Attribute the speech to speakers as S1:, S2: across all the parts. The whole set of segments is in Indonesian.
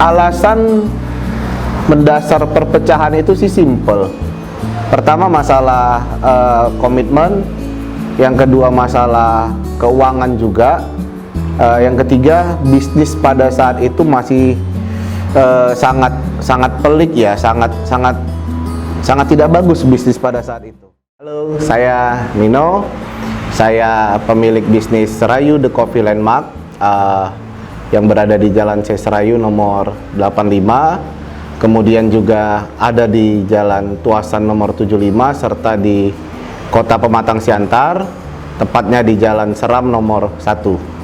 S1: alasan mendasar perpecahan itu sih simple. Pertama masalah komitmen, yang kedua masalah keuangan juga, yang ketiga bisnis pada saat itu masih sangat pelik ya, sangat tidak bagus bisnis pada saat itu. Halo, saya Nino, saya pemilik bisnis Serayu The Coffee Landmark yang berada di Jalan C Serayu nomor 85, kemudian juga ada di Jalan Tuasan nomor 75 serta di Kota Pematang Siantar, tepatnya di Jalan Seram nomor 1.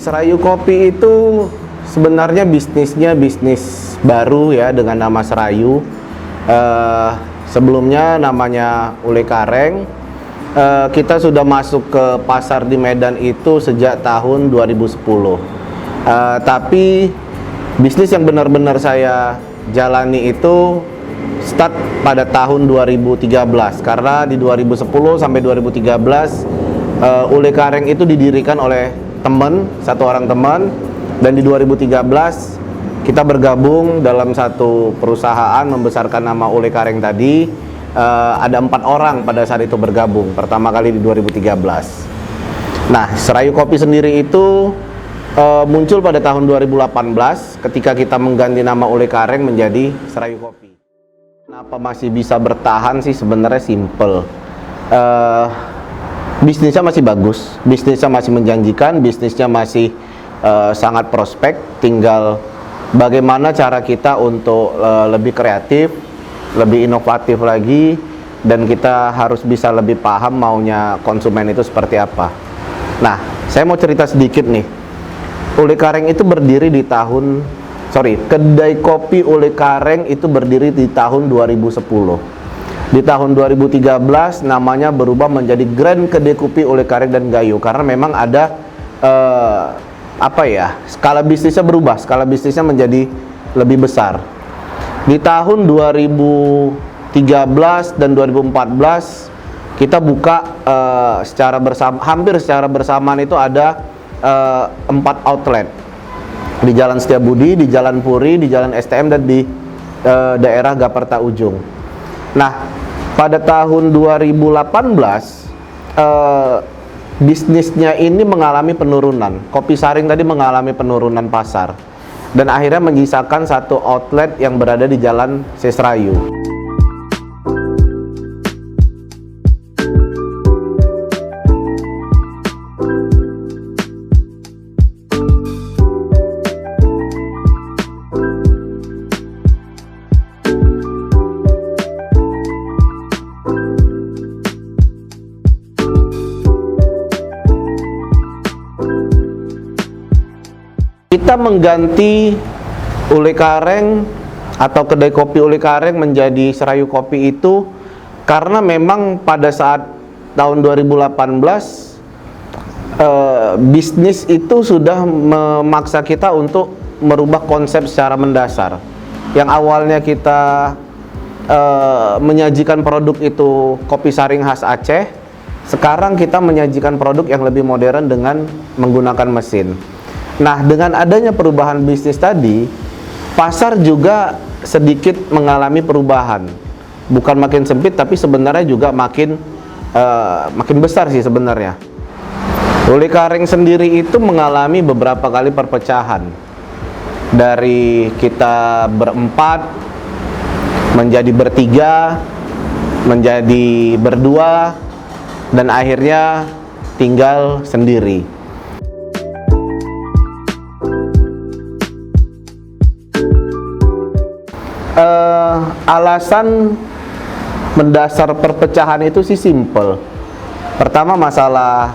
S1: Serayu Kopi itu sebenarnya bisnisnya bisnis baru ya, dengan nama Serayu. Sebelumnya namanya Ule Kareng. Kita sudah masuk ke pasar di Medan itu sejak tahun 2010. Tapi bisnis yang benar-benar saya jalani itu start pada tahun 2013, karena di 2010 sampai 2013 Ule Kareng itu didirikan oleh satu orang teman, dan di 2013 kita bergabung dalam satu perusahaan membesarkan nama Ule Kareng tadi. Ada 4 orang pada saat itu bergabung pertama kali di 2013. Nah, Serayu Kopi sendiri itu muncul pada tahun 2018 ketika kita mengganti nama Ule Kareng menjadi Serayu Kopi. Kenapa masih bisa bertahan sih? Sebenarnya simple. Bisnisnya masih bagus, bisnisnya masih menjanjikan, bisnisnya masih sangat prospek. Tinggal bagaimana cara kita untuk lebih kreatif, lebih inovatif lagi, dan kita harus bisa lebih paham maunya konsumen itu seperti apa. Nah, saya mau cerita sedikit nih. Ule Kareng itu berdiri di Kedai Kopi Ule Kareng itu berdiri di tahun 2010. Di tahun 2013 namanya berubah menjadi Grand Kedai Kopi Ule Kareng dan Gayo, karena memang ada skala bisnisnya berubah, skala bisnisnya menjadi lebih besar. Di tahun 2013 dan 2014 kita buka hampir secara bersamaan itu ada 4 outlet di Jalan Setiabudi, di Jalan Puri, di Jalan STM, dan di daerah Gaperta Ujung. Nah, pada tahun 2018 bisnisnya ini mengalami penurunan. Kopi Saring tadi mengalami penurunan pasar, dan akhirnya menyisakan satu outlet yang berada di Jalan C Serayu. Kita mengganti Ule Kareng atau Kedai Kopi Ule Kareng menjadi Serayu Kopi itu karena memang pada saat tahun 2018 bisnis itu sudah memaksa kita untuk merubah konsep secara mendasar. Yang awalnya kita menyajikan produk itu kopi saring khas Aceh, sekarang kita menyajikan produk yang lebih modern dengan menggunakan mesin. Nah, dengan adanya perubahan bisnis tadi, pasar juga sedikit mengalami perubahan. Bukan makin sempit, tapi sebenarnya juga makin besar sih sebenarnya. Uli Karing sendiri itu mengalami beberapa kali perpecahan. Dari kita berempat menjadi bertiga, menjadi berdua, dan akhirnya tinggal sendiri. Alasan mendasar perpecahan itu sih simple. Pertama masalah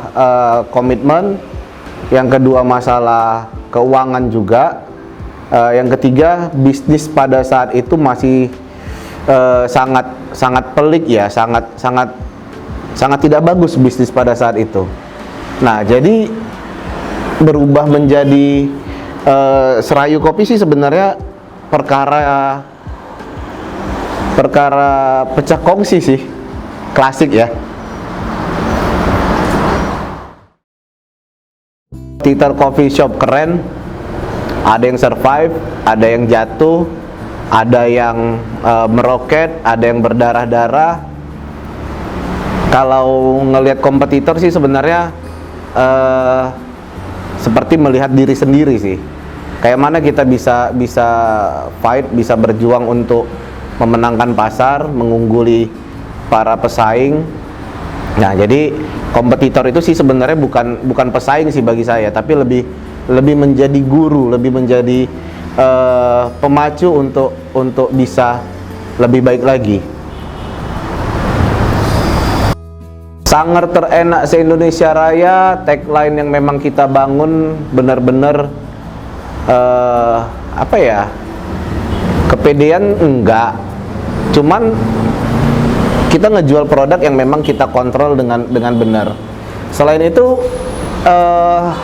S1: komitmen, yang kedua masalah keuangan juga, yang ketiga bisnis pada saat itu masih sangat pelik ya, sangat tidak bagus bisnis pada saat itu. Nah, jadi berubah menjadi Serayu Kopi sih sebenarnya perkara pecah kongsi sih, klasik ya. Titer Coffee Shop keren, ada yang survive, ada yang jatuh, ada yang meroket, ada yang berdarah-darah. Kalau ngelihat kompetitor sih sebenarnya seperti melihat diri sendiri sih. Kayak mana kita bisa fight, bisa berjuang untuk memenangkan pasar, mengungguli para pesaing. Nah, jadi kompetitor itu sih sebenarnya bukan pesaing sih bagi saya, tapi lebih menjadi guru, lebih menjadi pemacu untuk bisa lebih baik lagi. Sanger terenak se-Indonesia Raya, tagline yang memang kita bangun benar-benar apa ya? Kepedean enggak, cuman kita ngejual produk yang memang kita kontrol dengan benar. Selain itu,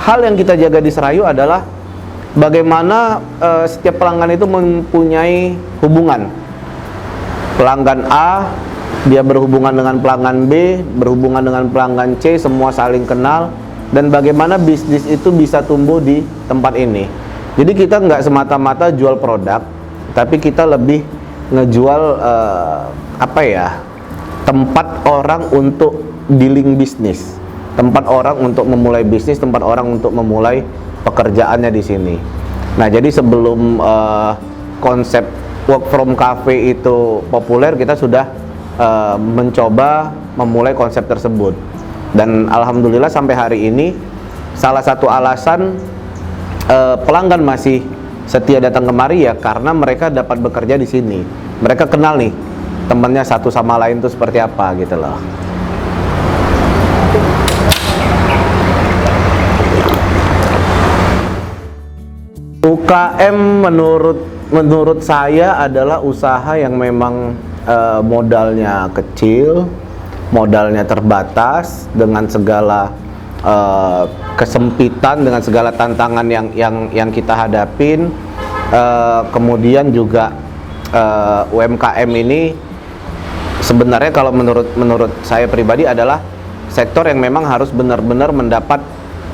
S1: hal yang kita jaga di Serayu adalah bagaimana setiap pelanggan itu mempunyai hubungan. Pelanggan A, dia berhubungan dengan pelanggan B, berhubungan dengan pelanggan C, semua saling kenal, dan bagaimana bisnis itu bisa tumbuh di tempat ini. Jadi kita nggak semata-mata jual produk, tapi kita lebih ngejual tempat orang untuk dealing bisnis, tempat orang untuk memulai bisnis, tempat orang untuk memulai pekerjaannya di sini. Nah, jadi sebelum konsep work from cafe itu populer, kita sudah mencoba memulai konsep tersebut. Dan alhamdulillah sampai hari ini salah satu alasan pelanggan masih setia datang kemari ya karena mereka dapat bekerja di sini. Mereka kenal nih temennya satu sama lain tuh seperti apa gitu loh. UKM menurut saya adalah usaha yang memang modalnya kecil, modalnya terbatas, dengan segala kesempitan, dengan segala tantangan yang kita hadapin. Kemudian juga UMKM ini sebenarnya kalau menurut saya pribadi adalah sektor yang memang harus benar-benar mendapat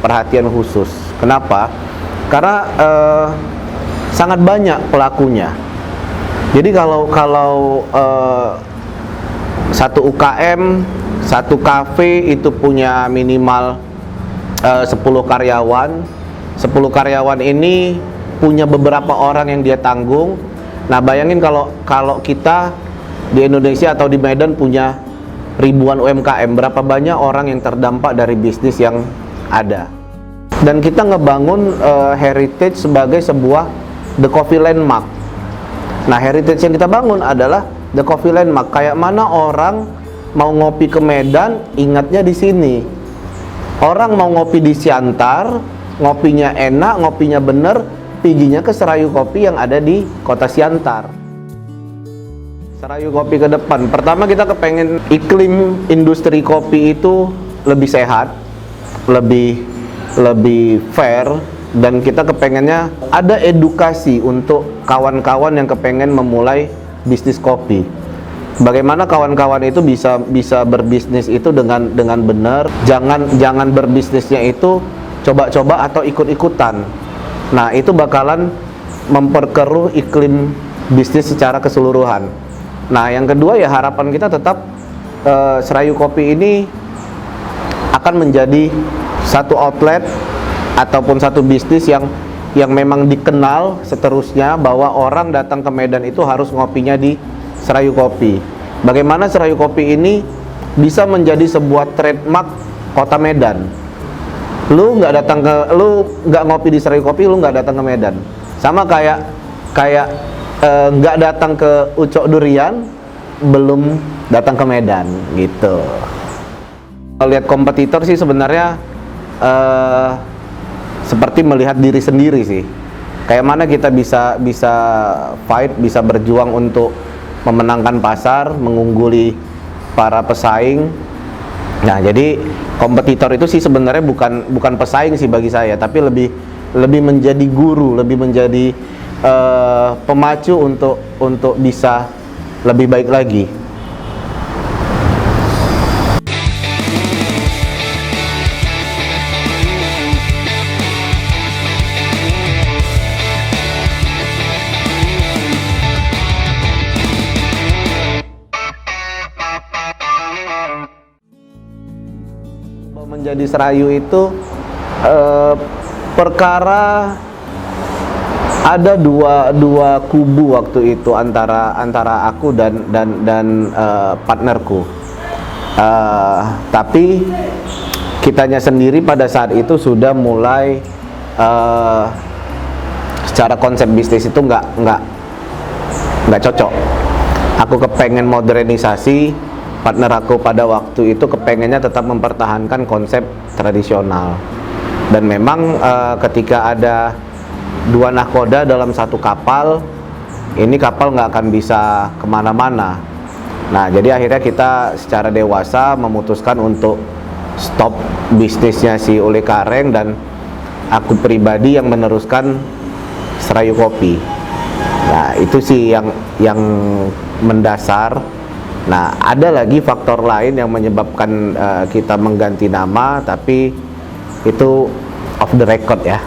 S1: perhatian khusus. Kenapa? Karena sangat banyak pelakunya. Jadi kalau satu UKM, satu kafe itu punya minimal 10 karyawan. 10 karyawan ini punya beberapa orang yang dia tanggung. Nah, bayangin kalau kita di Indonesia atau di Medan punya ribuan UMKM, berapa banyak orang yang terdampak dari bisnis yang ada. Dan kita ngebangun heritage sebagai sebuah The Coffee Landmark. Nah, heritage yang kita bangun adalah The Coffee Landmark. Kayak mana orang mau ngopi ke Medan, ingatnya di sini. Orang mau ngopi di Siantar, ngopinya enak, ngopinya bener, piginya ke Serayu Kopi yang ada di kota Siantar. Serayu Kopi ke depan. Pertama kita kepengen iklim industri kopi itu lebih sehat, lebih fair, dan kita kepengennya ada edukasi untuk kawan-kawan yang kepengen memulai bisnis kopi. Bagaimana kawan-kawan itu bisa berbisnis itu dengan benar, jangan berbisnisnya itu coba-coba atau ikut-ikutan. Nah, itu bakalan memperkeruh iklim bisnis secara keseluruhan. Nah, yang kedua ya harapan kita tetap Serayu Kopi ini akan menjadi satu outlet ataupun satu bisnis yang memang dikenal seterusnya bahwa orang datang ke Medan itu harus ngopinya di Serayu Kopi. Bagaimana Serayu Kopi ini bisa menjadi sebuah trademark kota Medan. Lu nggak ngopi di Serayu Kopi, lu nggak datang ke Medan. Sama kayak nggak datang ke Ucok Durian, belum datang ke Medan gitu. Lihat kompetitor sih sebenarnya seperti melihat diri sendiri sih. Kayak mana kita bisa fight, bisa berjuang untuk memenangkan pasar, mengungguli para pesaing. Nah, jadi kompetitor itu sih sebenarnya bukan pesaing sih bagi saya, tapi lebih menjadi guru, lebih menjadi pemacu untuk bisa lebih baik lagi. Menjadi Serayu itu perkara ada dua kubu waktu itu antara aku dan partnerku. Tapi kitanya sendiri pada saat itu sudah mulai secara konsep bisnis itu nggak cocok. Aku kepengen modernisasi. Partner aku pada waktu itu kepengennya tetap mempertahankan konsep tradisional. Dan memang ketika ada dua nahkoda dalam satu kapal, ini kapal nggak akan bisa kemana-mana. Nah, jadi akhirnya kita secara dewasa memutuskan untuk stop bisnisnya si Ule Kareng, dan aku pribadi yang meneruskan Serayu Kopi. Nah, itu sih yang mendasar. Nah, ada lagi faktor lain yang menyebabkan kita mengganti nama, tapi itu off the record ya.